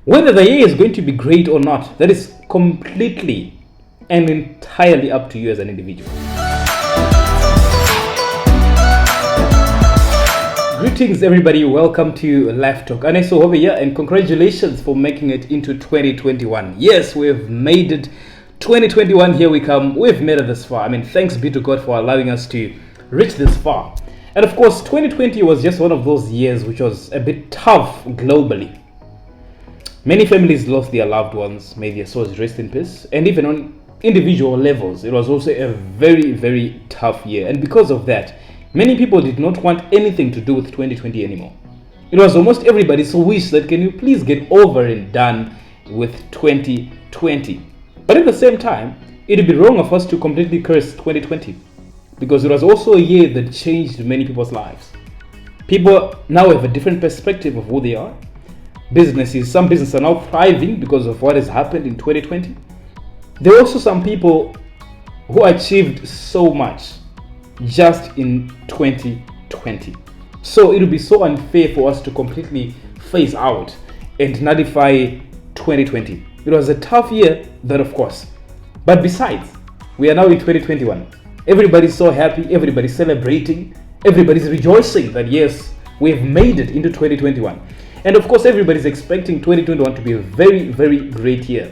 Whether the year is going to be great or not, that is completely and entirely up to you as an individual. Greetings everybody, welcome to Life Talk. Aneso over here, and congratulations for making it into 2021. Yes, we've made it 2021, here we come. We've made it this far. Thanks be to God for allowing us to reach this far. And of course, 2020 was just one of those years which was a bit tough globally. Many families lost their loved ones, may their souls rest in peace. And even on individual levels, it was also a very, very tough year. And because of that, many people did not want anything to do with 2020 anymore. It was almost everybody's wish that can you please get over and done with 2020. But at the same time, it would be wrong of us to completely curse 2020 because it was also a year that changed many people's lives. People now have a different perspective of who they are. Some businesses are now thriving because of what has happened in 2020. There are also some people who achieved so much just in 2020. So it would be so unfair for us to completely phase out and nullify 2020. It was a tough year, that of course. But besides, we are now in 2021. Everybody's so happy, everybody's celebrating, everybody's rejoicing that yes, we've made it into 2021. And of course, everybody's expecting 2021 to be a very, very great year.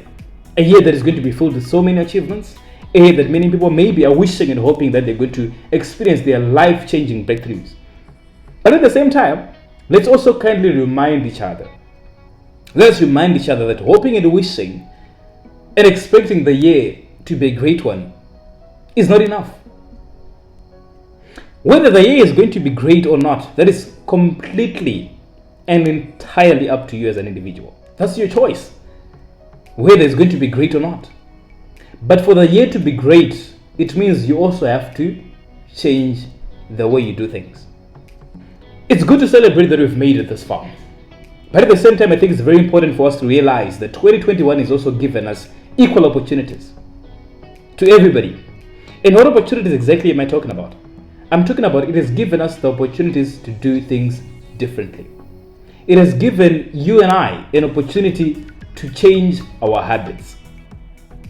A year that is going to be filled with so many achievements. A year that many people maybe are wishing and hoping that they're going to experience their life-changing breakthroughs. But at the same time, let's also kindly remind each other. Let's remind each other that hoping and wishing and expecting the year to be a great one is not enough. Whether the year is going to be great or not, that is completely and entirely up to you as an individual. That's your choice, whether it's going to be great or not. But for the year to be great, it means you also have to change the way you do things. It's good to celebrate that we've made it this far. But at the same time, I think it's very important for us to realize that 2021 is also given us equal opportunities to everybody. And what opportunities exactly am I talking about? I'm talking about it has given us the opportunities to do things differently. It has given you and I an opportunity to change our habits.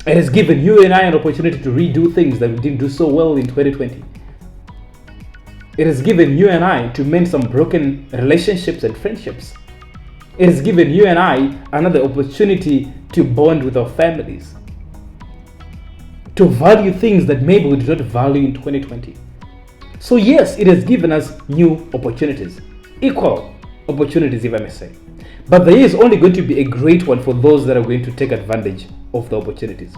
It has given you and I an opportunity to redo things that we didn't do so well in 2020. It has given you and I to mend some broken relationships and friendships. It has given you and I another opportunity to bond with our families, to value things that maybe we did not value in 2020. So yes, it has given us new opportunities, equal opportunities if I may say. But the year is only going to be a great one for those that are going to take advantage of the opportunities.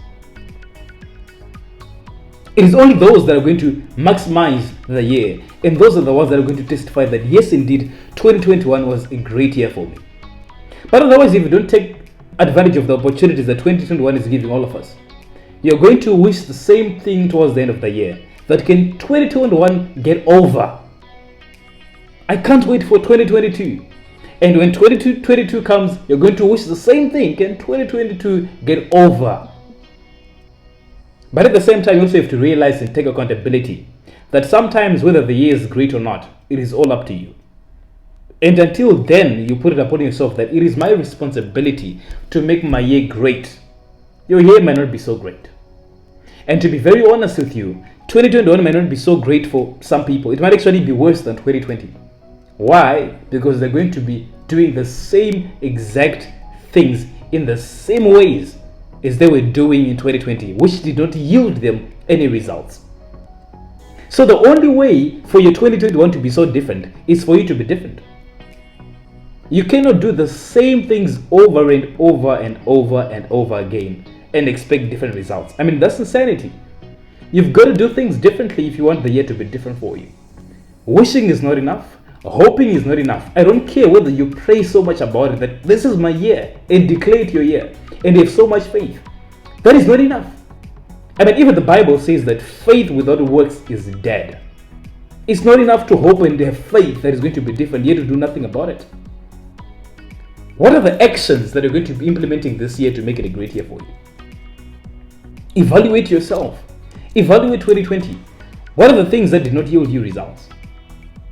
It is only those that are going to maximize the year, and those are the ones that are going to testify that yes indeed 2021 was a great year for me. But otherwise, if you don't take advantage of the opportunities that 2021 is giving all of us, you're going to wish the same thing towards the end of the year. That can 2021 get over? I can't wait for 2022. And when 2022 comes, you're going to wish the same thing. Can 2022 get over? But at the same time, you also have to realize and take accountability that sometimes whether the year is great or not, it is all up to you. And until then, you put it upon yourself that it is my responsibility to make my year great. Your year might not be so great. And to be very honest with you, 2021 might not be so great for some people. It might actually be worse than 2020. Why? Because they're going to be doing the same exact things in the same ways as they were doing in 2020, which did not yield them any results. So the only way for your 2021 to be so different is for you to be different. You cannot do the same things over and over and over and over again and expect different results. That's insanity. You've got to do things differently if you want the year to be different for you. Wishing is not enough. Hoping is not enough. I don't care whether you pray so much about it that this is my year and declare it your year and you have so much faith. That is not enough. Even the Bible says that faith without works is dead. It's not enough to hope and have faith that is going to be different yet to do nothing about it. What are the actions that you're going to be implementing this year to make it a great year for you? Evaluate yourself. Evaluate 2020. What are the things that did not yield you results?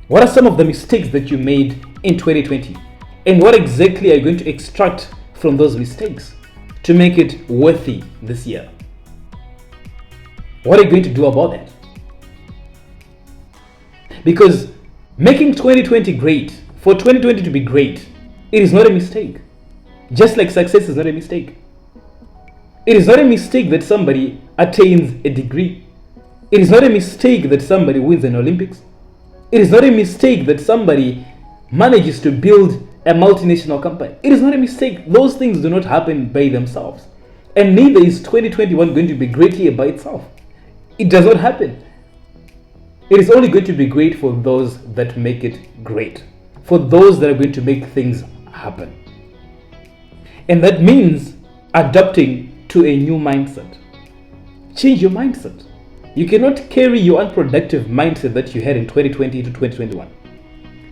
What are some of the mistakes that you made in 2020? And what exactly are you going to extract from those mistakes to make it worthy this year? What are you going to do about that? Because making 2020 great, for 2020 to be great, it is not a mistake. Just like success is not a mistake. It is not a mistake that somebody attains a degree. It is not a mistake that somebody wins an Olympics. It is not a mistake that somebody manages to build a multinational company. It is not a mistake. Those things do not happen by themselves. And neither is 2021 going to be great here by itself. It does not happen. It is only going to be great for those that make it great, for those that are going to make things happen. And that means adapting to a new mindset. Change your mindset. You cannot carry your unproductive mindset that you had in 2020 to 2021.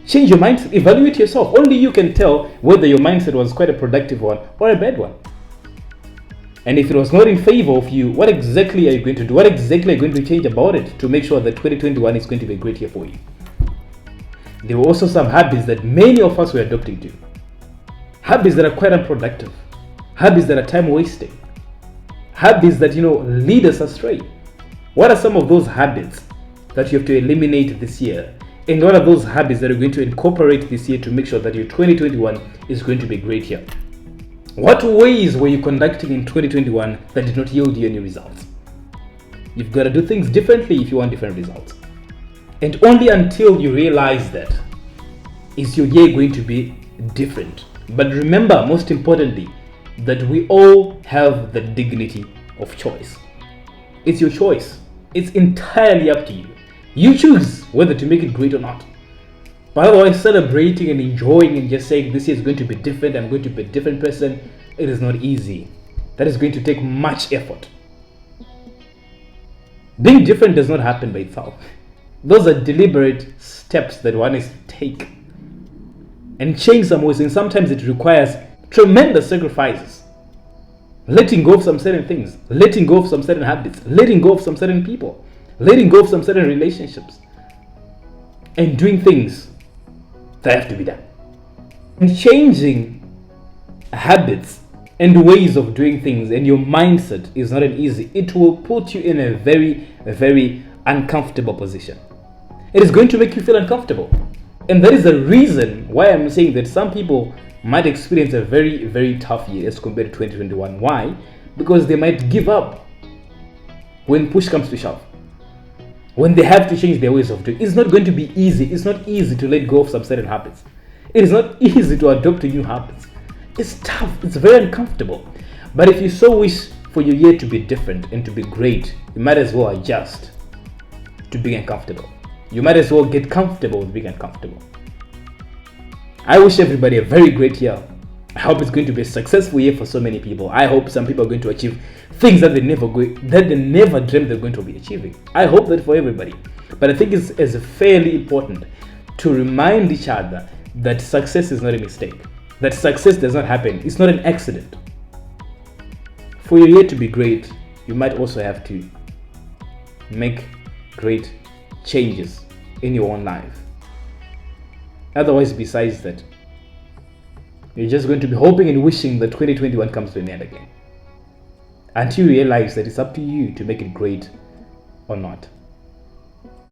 Change your mindset. Evaluate yourself. Only you can tell whether your mindset was quite a productive one or a bad one. And if it was not in favor of you, what exactly are you going to do? What exactly are you going to change about it to make sure that 2021 is going to be a great year for you? There were also some habits that many of us were adopting to. Habits that are quite unproductive. Habits that are time wasting. Habits that, lead us astray. What are some of those habits that you have to eliminate this year? And what are those habits that you're going to incorporate this year to make sure that your 2021 is going to be a great year? What ways were you conducting in 2021 that did not yield you any results? You've got to do things differently if you want different results. And only until you realize that is your year going to be different. But remember, most importantly, that we all have the dignity of choice. It's your choice. It's entirely up to you. You choose whether to make it great or not. But otherwise, celebrating and enjoying and just saying this year is going to be different, I'm going to be a different person, it is not easy. That is going to take much effort. Being different does not happen by itself. Those are deliberate steps that one is to take and change some ways, and sometimes it requires tremendous sacrifices. Letting go of some certain things, letting go of some certain habits, letting go of some certain people, letting go of some certain relationships, and doing things that have to be done. And changing habits and ways of doing things and your mindset is not an easy. It will put you in a very, very uncomfortable position. It is going to make you feel uncomfortable. And that is the reason why I'm saying that some people might experience a very, very tough year as compared to 2021. Why? Because they might give up when push comes to shove. When they have to change their ways of doing. It's not going to be easy. It's not easy to let go of some certain habits. It is not easy to adopt to new habits. It's tough. It's very uncomfortable. But if you so wish for your year to be different and to be great, you might as well adjust to being uncomfortable. You might as well get comfortable with being uncomfortable. I wish everybody a very great year. I hope it's going to be a successful year for so many people. I hope some people are going to achieve things that they never dreamed they're going to be achieving. I hope that for everybody. But I think it's fairly important to remind each other that success is not a mistake. That success does not happen. It's not an accident. For your year to be great, you might also have to make great changes in your own life. Otherwise, besides that, you're just going to be hoping and wishing that 2021 comes to an end again. Until you realize that it's up to you to make it great or not.